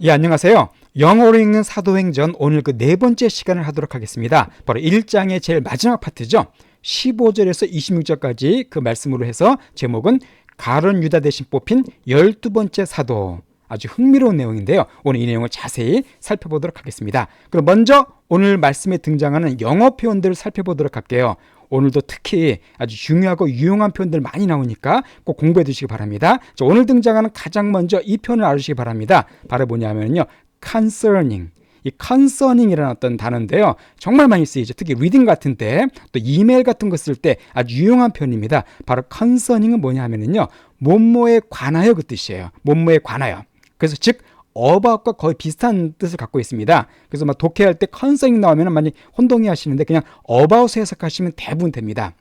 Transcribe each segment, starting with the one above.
예, 안녕하세요. 영어로 읽는 사도행전 오늘 그 네 번째 시간을 하도록 하겠습니다. 바로 1장의 제일 마지막 파트죠. 15절에서 26절까지 그 말씀으로 해서 제목은 가룟 유다 대신 뽑힌 12번째 사도. 아주 흥미로운 내용인데요. 오늘 이 내용을 자세히 살펴보도록 하겠습니다. 그럼 먼저 오늘 말씀에 등장하는 영어 표현들을 살펴보도록 할게요. 오늘도 특히 아주 중요하고 유용한 표현들 많이 나오니까 꼭 공부해 두시기 바랍니다. 자, 오늘 등장하는 가장 먼저 이 표현을 알으시기 바랍니다. 바로 뭐냐면요. concerning. 이 concerning이라는 어떤 단어인데요. 정말 많이 쓰이죠. 특히 리딩 같은 때, 또 이메일 같은 거 쓸 때 아주 유용한 표현입니다. 바로 concerning은 뭐냐 하면요. 뭐뭐에 관하여 그 뜻이에요. 뭐뭐에 관하여. 그래서 즉 about과 거의 비슷한 뜻을 갖고 있습니다. 그래서 막 독해할 때 concerning 나오면 많이 혼동해 하시는데 그냥 about을 해석하시면 대부분 됩니다.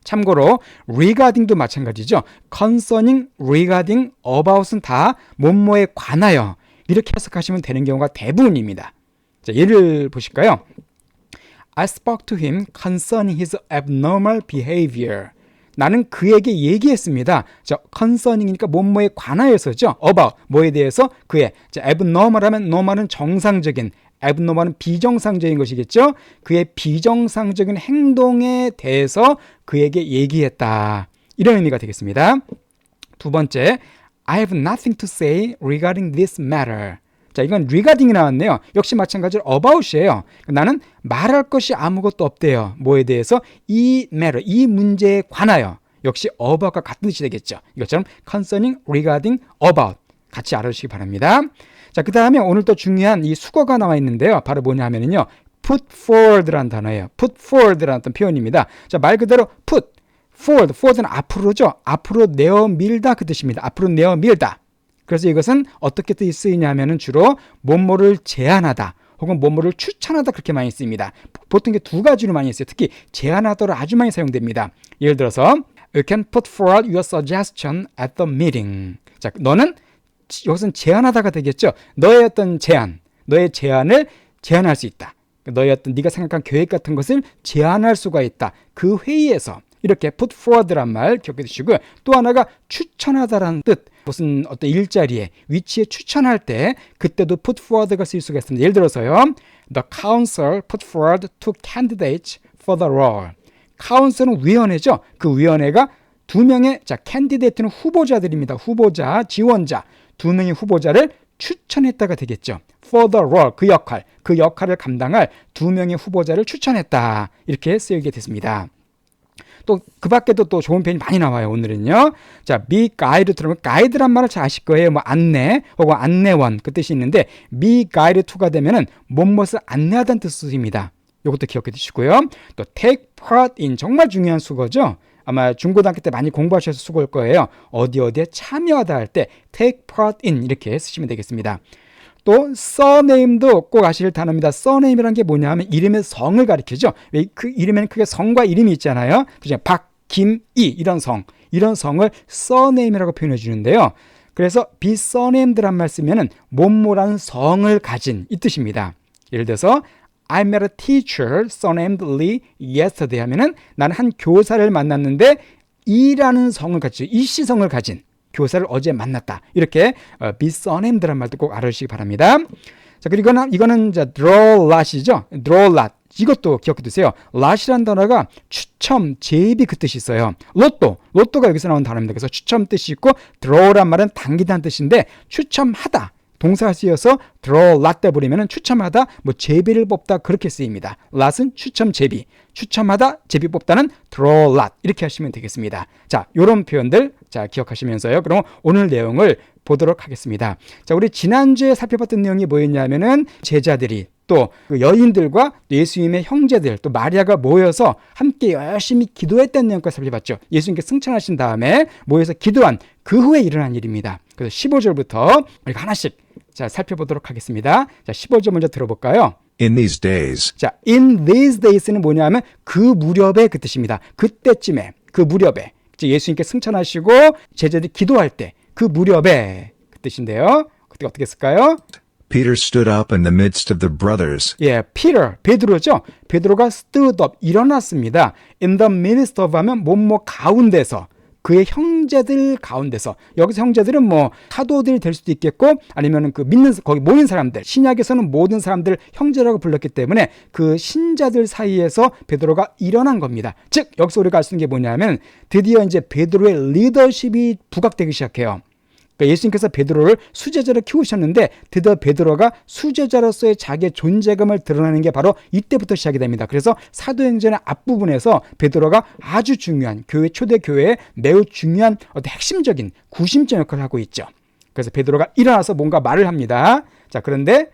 참고로 regarding도 마찬가지죠. concerning, regarding, about은 다 뭐뭐에 관하여 이렇게 해석하시면 되는 경우가 대부분입니다. 자, 예를 보실까요? I spoke to him concerning his abnormal behavior. 나는 그에게 얘기했습니다. 자, concerning이니까 뭐뭐에 관하여서죠. about, 뭐에 대해서 그의. 자, abnormal 하면 normal은 정상적인, abnormal은 비정상적인 것이겠죠. 그의 비정상적인 행동에 대해서 그에게 얘기했다. 이런 의미가 되겠습니다. 두 번째, I have nothing to say regarding this matter. 자, 이건 regarding이 나왔네요. 역시 마찬가지로 about이에요. 나는 말할 것이 아무것도 없대요. 뭐에 대해서? 이 matter, 이 문제에 관하여. 역시 about과 같은 뜻이 되겠죠. 이것처럼 concerning, regarding, about 같이 알아주시기 바랍니다. 자, 그 다음에 오늘 또 중요한 이 수거가 나와 있는데요. 바로 뭐냐 하면요. put forward라는 단어예요. put forward라는 어떤 표현입니다. 자, 말 그대로 put, forward는 앞으로죠. 앞으로 내어 밀다 그 뜻입니다. 앞으로 내어 밀다. 그래서 이것은 어떻게 쓰이냐 하면은 주로 뭐뭐를 제안하다 혹은 뭐뭐를 추천하다 그렇게 많이 쓰입니다. 보통 이게 두 가지로 많이 써요. 특히 제안하다로 아주 많이 사용됩니다. 예를 들어서 You can put forward your suggestion at the meeting. 자, 너는 이것은 제안하다가 되겠죠. 너의 어떤 제안, 너의 제안을 제안할 수 있다. 너의 어떤 네가 생각한 계획 같은 것을 제안할 수가 있다. 그 회의에서 이렇게 put forward란 말 기억해 두시고요. 또 하나가 추천하다라는 뜻. 무슨 어떤 일자리에 위치에 추천할 때 그때도 put forward가 쓸 수가 있습니다. 예를 들어서요. The council put forward two candidates for the role. council은 위원회죠. 그 위원회가 두 명의 candidate는 후보자들입니다. 후보자, 지원자 두 명의 후보자를 추천했다가 되겠죠. for the role, 그 역할을 감당할 두 명의 후보자를 추천했다. 이렇게 쓰이게 됐습니다. 또 그 밖에도 또 좋은 표현이 많이 나와요. 오늘은요. 자, be guide to라면 가이드란 말을 잘 아실 거예요. 뭐 안내 혹은 안내원 그 뜻이 있는데 be guide to가 되면은 무엇을 안내하다는 뜻입니다. 이것도 기억해 두시고요. 또 take part in 정말 중요한 수거죠. 아마 중고등학교 때 많이 공부하셔서 수고할 거예요. 어디에 참여하다 할 때 take part in 이렇게 쓰시면 되겠습니다. 또 surname도 꼭 아실 단어입니다. surname이라는 게 뭐냐 하면 이름의 성을 가리키죠. 그 이름에는 크게 성과 이름이 있잖아요. 그죠? 박, 김, 이 이런 성을 surname이라고 표현해 주는데요. 그래서 be surnamed란 말 쓰면은 뭐뭐라는 성을 가진 이 뜻입니다. 예를 들어서 I met a teacher surnamed Lee yesterday 하면은 나는 한 교사를 만났는데 이라는 성을 가지고 이씨 성을 가진 교사를 어제 만났다. 이렇게 be surnamed란 말도 꼭 알아주시기 바랍니다. 자, 그리고 이거는 draw lot이죠. draw lot. 이것도 기억해 두세요. lot이라는 단어가 추첨, 제비 그 뜻이 있어요. 로또가 여기서 나온 단어입니다. 그래서 추첨 뜻이 있고 draw란 말은 당기다는 뜻인데 추첨하다. 동사가 쓰여서 draw lot 때 버리면 추첨하다, 뭐 제비를 뽑다 그렇게 쓰입니다. lot은 추첨, 제비. 추첨하다, 제비 뽑다는 draw lot 이렇게 하시면 되겠습니다. 자, 이런 표현들 기억하시면서요. 그럼 오늘 내용을 보도록 하겠습니다. 자, 우리 지난주에 살펴봤던 내용이 뭐였냐면은 제자들이 또 그 여인들과 예수님의 형제들 또 마리아가 모여서 함께 열심히 기도했다는 내용까지 살펴봤죠. 예수님께 승천하신 다음에 모여서 기도한 그 후에 일어난 일입니다. 그래서 15절부터 우리가 하나씩 살펴보도록 하겠습니다. 자, 15절 먼저 들어볼까요? In these days. 자, in these days는 뭐냐면 그 무렵에 그 뜻입니다. 그때쯤에, 그 무렵에. 예수님께 승천하시고 제자들이 기도할 때 그 무렵에 그 뜻인데요. 그때 어떻게 쓸까요? Peter stood up in the midst of the brothers. 예, 베드로죠. 베드로가 stood up, 일어났습니다. In the midst of 하면 뭐뭐 가운데서, 그의 형제들 가운데서, 여기서 형제들은 뭐 사도들이 될 수도 있겠고 아니면 그 믿는 거기 모인 사람들, 신약에서는 모든 사람들 형제라고 불렀기 때문에 그 신자들 사이에서 베드로가 일어난 겁니다. 즉 여기서 우리가 알 수 있는 게 뭐냐면 드디어 이제 베드로의 리더십이 부각되기 시작해요. 그러니까 예수님께서 베드로를 수제자로 키우셨는데 드디어 베드로가 수제자로서의 자기의 존재감을 드러내는 게 바로 이때부터 시작이 됩니다. 그래서 사도행전의 앞부분에서 베드로가 아주 중요한 초대 교회의 매우 중요한 어떤 핵심적인 구심점 역할을 하고 있죠. 그래서 베드로가 일어나서 뭔가 말을 합니다. 자, 그런데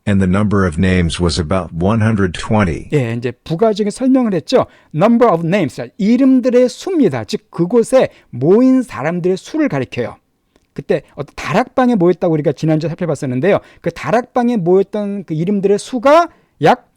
And the number of names was about 120. 예, 이제 부가적인 설명을 했죠. Number of names, 이름들의 수입니다. 즉 그곳에 모인 사람들의 수를 가리켜요. 그때 어떤 다락방에 모였다고 우리가 지난주에 살펴봤었는데요. 그 다락방에 모였던 그 이름들의 수가 약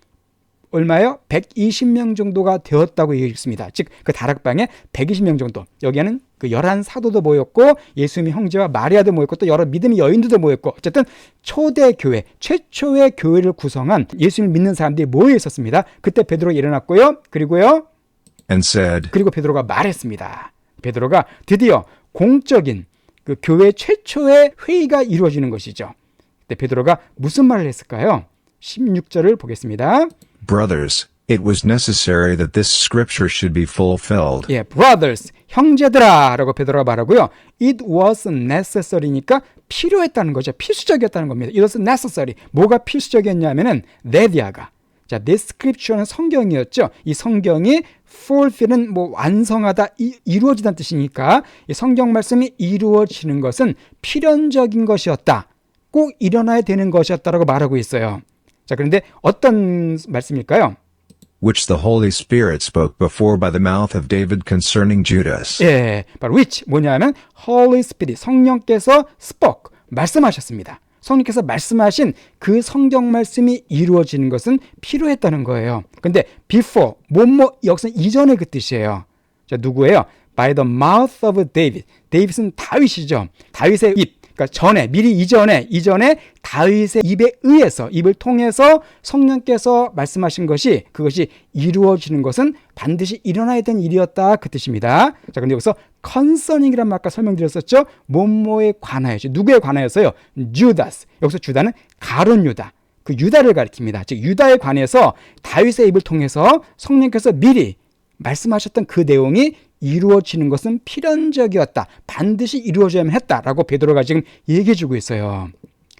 얼마예요? 120명 정도가 되었다고 얘기했습니다. 즉 그 다락방에 120명 정도. 여기에는 그 11사도도 모였고 예수님의 형제와 마리아도 모였고 또 여러 믿음의 여인들도 모였고 어쨌든 초대 교회, 최초의 교회를 구성한 예수님을 믿는 사람들이 모여 있었습니다. 그때 베드로가 일어났고요. 그리고요. And said, 그리고 베드로가 말했습니다. 베드로가 드디어 공적인 그 교회 최초의 회의가 이루어지는 것이죠. 그때 베드로가 무슨 말을 했을까요? 16절을 보겠습니다. Brothers, it was necessary that this scripture should be fulfilled. 예, brothers, 형제들아 라고 베드로가 말하고요. It was necessary니까 필요했다는 거죠. 필수적이었다는 겁니다. It was necessary. 뭐가 필수적이었냐면은 네디아가. 자, this scripture는 성경이었죠. 이 성경이 fulfill은 뭐 완성하다, 이루어지다는 뜻이니까 이 성경 말씀이 이루어지는 것은 필연적인 것이었다. 꼭 일어나야 되는 것이었다라고 말하고 있어요. 자, 그런데 어떤 말씀일까요? Which the Holy Spirit spoke before by the mouth of David concerning Judas. 예, 바로 which 뭐냐면 Holy Spirit, 성령께서 spoke, 말씀하셨습니다. 성령께서 말씀하신 그 성경 말씀이 이루어지는 것은 필요했다는 거예요. 근데 before, 뭐뭐 여기서는 이전의 그 뜻이에요. 자, 누구예요? By the mouth of David. 데이빗은 다윗이죠. 다윗의 입. 그러니까 전에, 미리 이전에 다윗의 입에 의해서, 입을 통해서 성령께서 말씀하신 것이, 그것이 이루어지는 것은 반드시 일어나야 되는 일이었다. 그 뜻입니다. 자, 근데 여기서 concerning이란 말 아까 설명드렸었죠. 뭐뭐에 관하여서, 누구에 관하여서요? 주다스. 여기서 주다는 가룟 유다. 그 유다를 가리킵니다. 즉 유다에 관해서 다윗의 입을 통해서 성령께서 미리 말씀하셨던 그 내용이 이루어지는 것은 필연적이었다. 반드시 이루어져야만 했다라고 베드로가 지금 얘기해주고 있어요.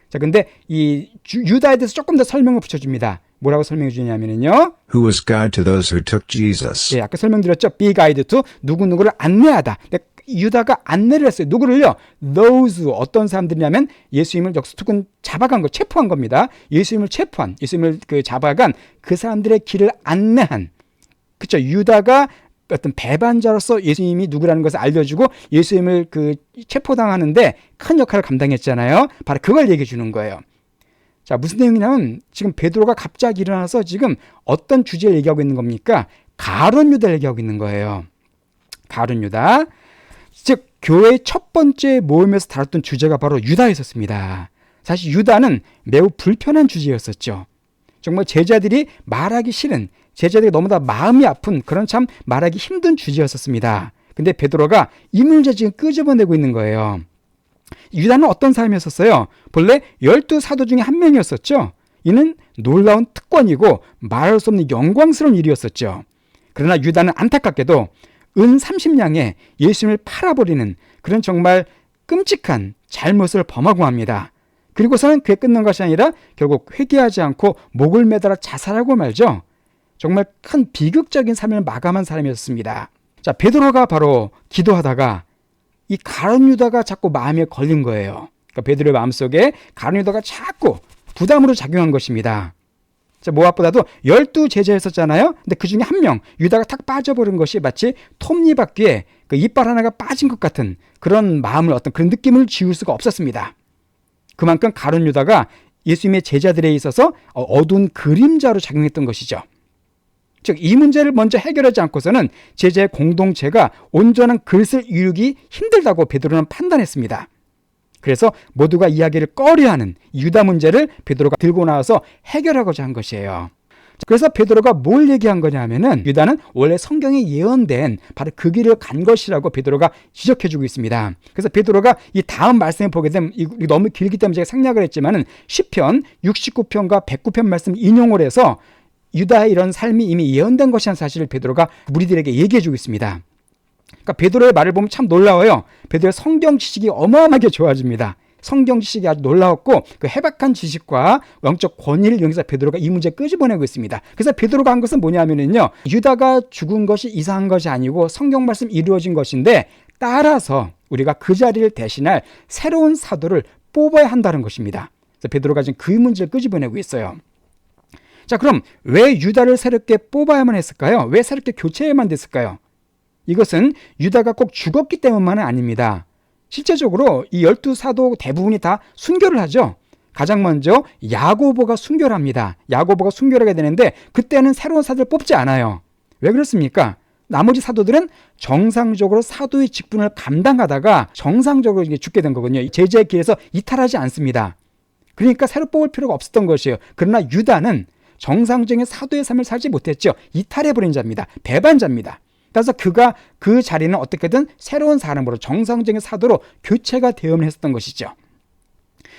자, 근데 이 유다에 대해서 조금 더 설명을 붙여줍니다. 뭐라고 설명해 주냐면요. Who was guide to those who took Jesus. 예, 아까 설명드렸죠. Be guide to 누구누구를 안내하다. 근데 유다가 안내를 했어요. 누구를요? Those, 어떤 사람들이냐면 예수님을 역수특은 잡아간 거, 체포한 겁니다. 예수님을 잡아간 그 사람들의 길을 안내한. 그렇죠. 유다가 어떤 배반자로서 예수님이 누구라는 것을 알려주고 예수님을 체포당하는데 큰 역할을 감당했잖아요. 바로 그걸 얘기해 주는 거예요. 자, 무슨 내용이냐면 지금 베드로가 갑자기 일어나서 지금 어떤 주제를 얘기하고 있는 겁니까? 가룟 유다를 얘기하고 있는 거예요. 가룟 유다. 즉 교회의 첫 번째 모임에서 다뤘던 주제가 바로 유다였었습니다. 사실 유다는 매우 불편한 주제였었죠. 정말 제자들이 말하기 싫은, 제자들이 너무나 마음이 아픈 그런 참 말하기 힘든 주제였었습니다. 근데 베드로가 이 문제 지금 끄집어내고 있는 거예요. 유다는 어떤 사람이었었어요? 본래 12사도 중에 한 명이었었죠. 이는 놀라운 특권이고 말할 수 없는 영광스러운 일이었었죠. 그러나 유다는 안타깝게도 은 30냥에 예수님을 팔아버리는 그런 정말 끔찍한 잘못을 범하고 합니다. 그리고서는 그게 끝난 것이 아니라 결국 회개하지 않고 목을 매달아 자살하고 말죠. 정말 큰 비극적인 삶을 마감한 사람이었습니다. 자, 베드로가 바로 기도하다가 이 가룟 유다가 자꾸 마음에 걸린 거예요. 그러니까 베드로의 마음속에 가룟 유다가 자꾸 부담으로 작용한 것입니다. 자, 무엇보다도 12제자였었잖아요. 근데 그 중에 한 명, 유다가 탁 빠져버린 것이 마치 톱니바퀴에 그 이빨 하나가 빠진 것 같은 그런 마음을, 어떤 그런 느낌을 지울 수가 없었습니다. 그만큼 가룟 유다가 예수님의 제자들에 있어서 어두운 그림자로 작용했던 것이죠. 즉, 이 문제를 먼저 해결하지 않고서는 제자의 공동체가 온전한 그릇을 이루기 힘들다고 베드로는 판단했습니다. 그래서 모두가 이야기를 꺼려하는 유다 문제를 베드로가 들고 나와서 해결하고자 한 것이에요. 그래서 베드로가 뭘 얘기한 거냐면은 유다는 원래 성경에 예언된 바로 그 길을 간 것이라고 베드로가 지적해주고 있습니다. 그래서 베드로가 이 다음 말씀을 보게 되면 이거 너무 길기 때문에 제가 생략을 했지만은 시편 69편과 109편 말씀 인용을 해서 유다의 이런 삶이 이미 예언된 것이라는 사실을 베드로가 무리들에게 얘기해주고 있습니다. 그러니까 베드로의 말을 보면 참 놀라워요. 베드로의 성경 지식이 어마어마하게 좋아집니다. 성경 지식이 아주 놀라웠고 그 해박한 지식과 영적 권위를 이용해서 베드로가 이 문제 끄집어내고 있습니다. 그래서 베드로가 한 것은 뭐냐면요, 유다가 죽은 것이 이상한 것이 아니고 성경 말씀 이루어진 것인데 따라서 우리가 그 자리를 대신할 새로운 사도를 뽑아야 한다는 것입니다. 그래서 베드로가 지금 그 문제를 끄집어내고 있어요. 자, 그럼 왜 유다를 새롭게 뽑아야만 했을까요? 왜 새롭게 교체해야만 됐을까요? 이것은 유다가 꼭 죽었기 때문만은 아닙니다. 실제적으로 이 12사도 대부분이 다 순교를 하죠. 가장 먼저 야고보가 순교를 합니다. 야고보가 순교를 하게 되는데 그때는 새로운 사도를 뽑지 않아요. 왜 그렇습니까? 나머지 사도들은 정상적으로 사도의 직분을 감당하다가 정상적으로 죽게 된 거거든요. 제자의 길에서 이탈하지 않습니다. 그러니까 새로 뽑을 필요가 없었던 것이에요. 그러나 유다는 정상적인 사도의 삶을 살지 못했죠. 이탈해버린 자입니다. 배반자입니다. 따라서 그가 그 자리는 어떻게든 새로운 사람으로 정상적인 사도로 교체가 되어야만 했었던 것이죠.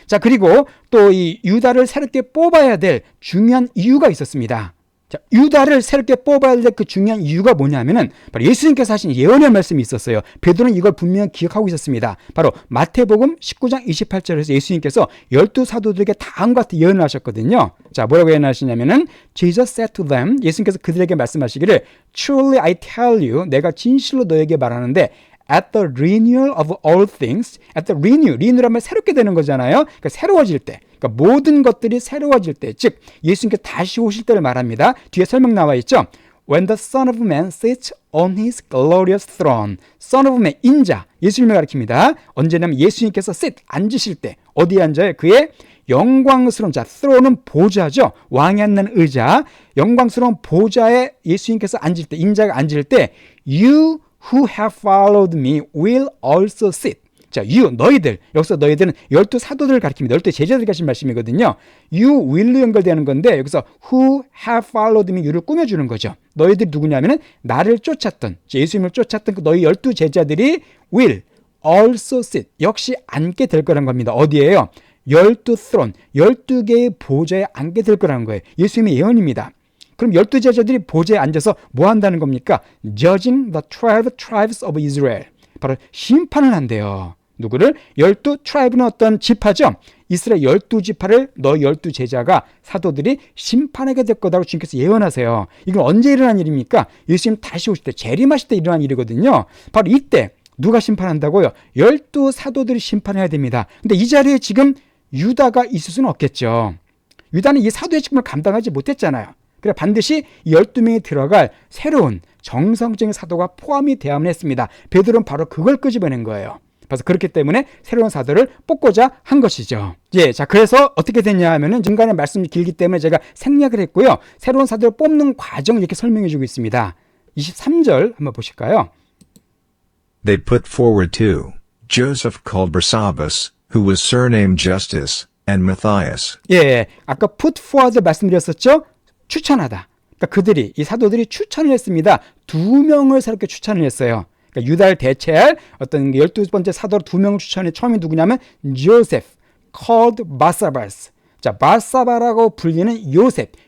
자, 그리고 또 이 유다를 새롭게 뽑아야 될 중요한 이유가 있었습니다. 자, 유다를 새롭게 뽑아야 될 그 중요한 이유가 뭐냐면은 바로 예수님께서 하신 예언의 말씀이 있었어요. 베드로는 이걸 분명히 기억하고 있었습니다. 바로 마태복음 19장 28절에서 예수님께서 12사도들에게 다음과 같은 예언을 하셨거든요. 자, 뭐라고 예언하시냐면은 Jesus said to them, 예수님께서 그들에게 말씀하시기를 Truly I tell you, 내가 진실로 너에게 말하는데 At the renewal of all things, at the renew라면 새롭게 되는 거잖아요. 그러니까 새로워질 때, 그러니까 모든 것들이 새로워질 때, 즉 예수님께서 다시 오실 때를 말합니다. 뒤에 설명 나와 있죠. When the Son of Man sits on his glorious throne, Son of Man, 인자, 예수님을 가리킵니다. 언제냐면 예수님께서 sit, 앉으실 때, 어디에 앉아요? 그의 영광스러운 자, throne은 보좌죠. 왕이 앉는 의자, 영광스러운 보좌에 예수님께서 앉을 때, 인자가 앉을 때, you who have followed me will also sit. 자, you, 너희들. 여기서 너희들은 12사도들을 가리킵니다. 12제자들 가신 말씀이거든요. you will로 연결되는 건데 여기서 who have followed me, you를 꾸며주는 거죠. 너희들이 누구냐면은 나를 쫓았던, 예수님을 쫓았던 그 너희 12제자들이 will also sit. 역시 앉게 될 거란 겁니다. 어디에요? 12throne, 12개의 보좌에 앉게 될 거라는 거예요. 예수님의 예언입니다. 그럼 12제자들이 보좌에 앉아서 뭐 한다는 겁니까? Judging the 12 tribes of Israel. 바로 심판을 한대요. 누구를? 12트라이브는 어떤 지파죠? 이스라엘 12지파를 너 12제자가 사도들이 심판하게 될 거다라고 주님께서 예언하세요. 이건 언제 일어난 일입니까? 예수님 다시 오실 때, 재림하실 때 일어난 일이거든요. 바로 이때 누가 심판한다고요? 12사도들이 심판해야 됩니다. 근데 이 자리에 지금 유다가 있을 수는 없겠죠. 유다는 이 사도의 직분을 감당하지 못했잖아요. 그래 반드시 12명이 들어갈 새로운 정성적인 사도가 포함이 되어야만 했습니다. 베드로는 바로 그걸 끄집어낸 거예요. 그래서 그렇기 때문에 새로운 사도를 뽑고자 한 것이죠. 예, 자, 그래서 어떻게 됐냐 하면은 중간에 말씀이 길기 때문에 제가 생략을 했고요. 새로운 사도를 뽑는 과정 이렇게 설명해 주고 있습니다. 23절 한번 보실까요? They put forward two, Joseph called Barsabbas, who was surnamed Justus, and Matthias. 예, 아까 put forward 말씀드렸었죠? 추천하다. 그러니까 그들이, 이 사도들이 추천을 했습니다. 2명을 새롭게 추천을 했어요. 그러니까 유다를 대체할 어떤 12번째 사도로 2명을 추천해. 처음이 누구냐면 Joseph, called Barsabbas. 자, 바사바라고 불리는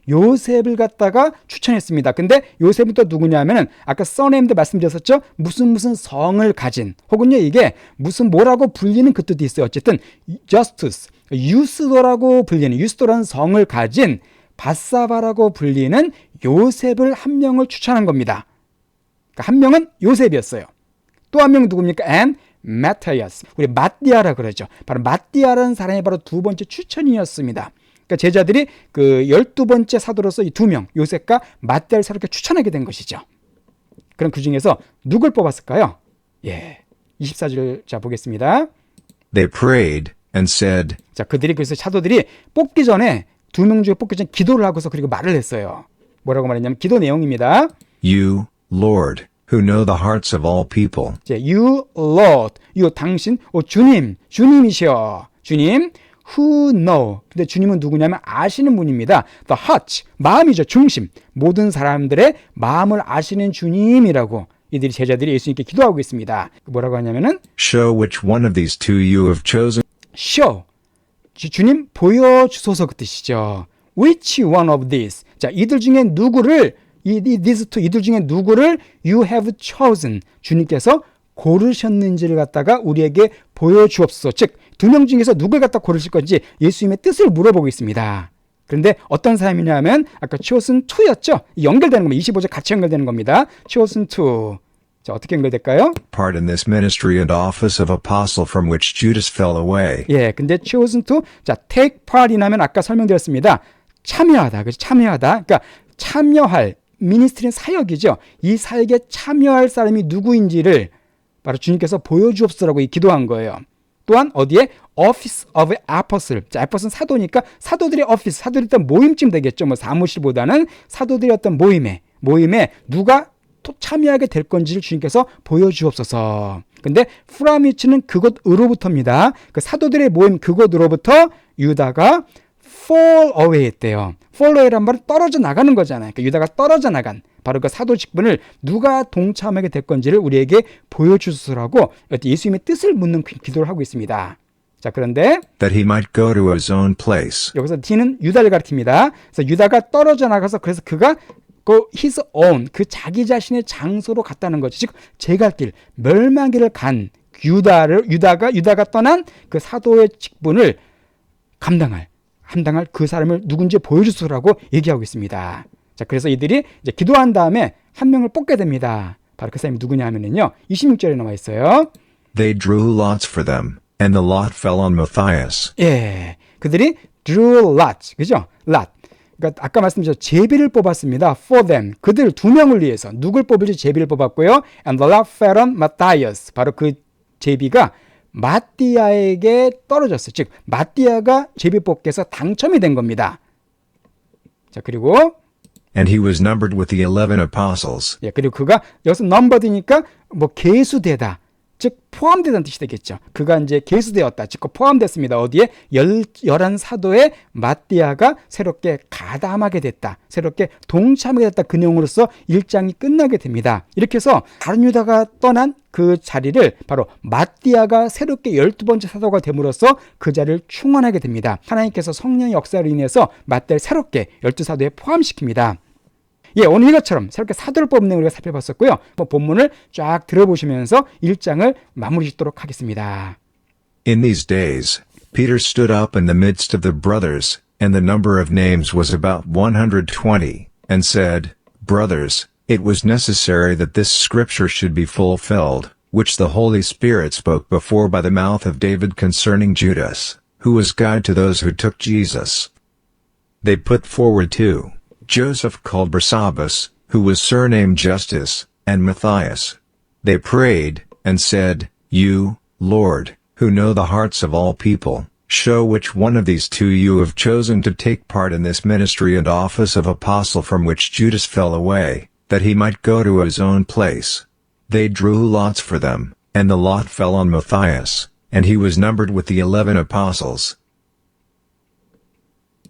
요셉을 갖다가 추천했습니다. 근데 요셉은 또 누구냐면은 아까 써네임도 말씀드렸었죠. 무슨 성을 가진, 혹은요 이게 무슨 뭐라고 불리는 그 뜻이 있어요. 어쨌든 Justus, 유스도라고 불리는, 유스도라는 성을 가진 바사바라고 불리는 요셉을 한 명을 추천한 겁니다. 그러니까 한 명은 요셉이었어요. 또 한 명은 누굽니까? And 마티아스. 우리 마띠아라 그러죠. 바로 마띠아라는 사람이 바로 두 번째 추천이었습니다. 그러니까 제자들이 그 12번째 사도로서 이 두 명, 요셉과 마띠아를 새롭게 추천하게 된 것이죠. 그럼 그 중에서 누굴 뽑았을까요? 예. 24절 자 보겠습니다. They prayed and said, 자, 그들이 그래서 사도들이 뽑기 전에 두 명 중에 뽑기 전에 기도를 하고서 그리고 말을 했어요. 뭐라고 말했냐면 기도 내용입니다. You, Lord, who know the hearts of all people. You Lord, you 당신, 주님, 주님이시여. 주님, who know. 근데 주님은 누구냐면 아시는 분입니다. The heart, 마음이죠. 중심. 모든 사람들의 마음을 아시는 주님이라고 이들이 제자들이 예수님께 기도하고 있습니다. 뭐라고 하냐면은 Show which one of these two you have chosen. show. 주님 보여주소서 그 뜻이죠. Which one of these. 자, 이들 중에 누구를 these two 이들 중에 누구를 you have chosen. 주님께서 고르셨는지를 갖다가 우리에게 보여주옵소서. 즉, 두 명 중에서 누굴 갖다 고르실 건지 예수님의 뜻을 물어보고 있습니다. 그런데 어떤 사람이냐면 아까 chosen to였죠. 연결되는 겁니다. 25절 같이 연결되는 겁니다. chosen to. 자, 어떻게 연결될까요? Part in this ministry and office of apostle from which Judas fell away. 예, 근데 chosen to. 자, take part이라면 아까 설명드렸습니다. 참여하다. 그렇죠? 참여하다. 그러니까 참여할 미니스트리는 사역이죠. 이 사역에 참여할 사람이 누구인지를 바로 주님께서 보여주옵소서라고 기도한 거예요. 또한 어디에? Office of Apostle. 자, Apostle은 사도니까 사도들의 office, 사도들의 어떤 모임쯤 되겠죠. 뭐 사무실보다는 사도들의 어떤 모임에 누가 참여하게 될 건지를 주님께서 보여주옵소서. 근데 from which는 그것으로부터입니다. 그 사도들의 모임 그것으로부터 유다가 fall away 했대요. fall away란 말은 떨어져 나가는 거잖아요. 그러니까 유다가 떨어져 나간 바로 그 사도 직분을 누가 동참하게 될 건지를 우리에게 보여주소서라고 예수님의 뜻을 묻는 기도를 하고 있습니다. 자, 그런데 That he might go to his own place. 여기서 D는 유다를 가리킵니다. 그래서 유다가 떨어져 나가서 그래서 그가 그 his own 그 자기 자신의 장소로 갔다는 거죠. 즉 제갈 길 멸망길을 간 유다가 떠난 그 사도의 직분을 감당할 그 사람을 누군지 보여주소라고 얘기하고 있습니다. 자, 그래서 이들이 이제 기도한 다음에 한 명을 뽑게 됩니다. 바로 그 사람이 누구냐 하면은요. 26절에 나와 있어요. They drew lots for them, and the lot fell on Matthias. 예. 그들이 drew lot. 그죠? lot. 그러니까 아까 말씀드렸죠. 제비를 뽑았습니다. for them. 그들 두 명을 위해서 누굴 뽑을지 제비를 뽑았고요. and the lot fell on Matthias. 바로 그 제비가 마띠아에게 떨어졌어요. 즉 마띠아가 제비 뽑기에서 당첨이 된 겁니다. 자, 그리고 And he was numbered with the 11 apostles. 예, 그리고 그가 여기서 넘버드니까 뭐 계수되다. 즉 포함되다는 뜻이 되겠죠. 그가 이제 계수되었다. 즉 포함됐습니다. 어디에? 11사도의 마띠아가 새롭게 가담하게 됐다. 새롭게 동참하게 됐다. 그 내용으로서 1장이 끝나게 됩니다. 이렇게 해서 다른 유다가 떠난 그 자리를 바로 마띠아가 새롭게 12번째 사도가 됨으로써 그 자리를 충원하게 됩니다. 하나님께서 성령의 역사로 인해서 마띠아를 새롭게 12사도에 포함시킵니다. 예, 오늘 이것처럼 새롭게 사도를 뽑는 내용을 우리가 살펴봤었고요. 본문을 쫙 들어보시면서 1장을 마무리 짓도록 하겠습니다. In these days, Peter stood up in the midst of the brothers, and the number of names was about 120, and said, Brothers, it was necessary that this scripture should be fulfilled, which the Holy Spirit spoke before by the mouth of David concerning Judas, who was guide to those who took Jesus. They put forward two, Joseph called Barsabas, who was surnamed Justus, and Matthias. They prayed, and said, You, Lord, who know the hearts of all people, show which one of these two you have chosen to take part in this ministry and office of apostle from which Judas fell away, that he might go to his own place. They drew lots for them, and the lot fell on Matthias, and he was numbered with the 11 apostles.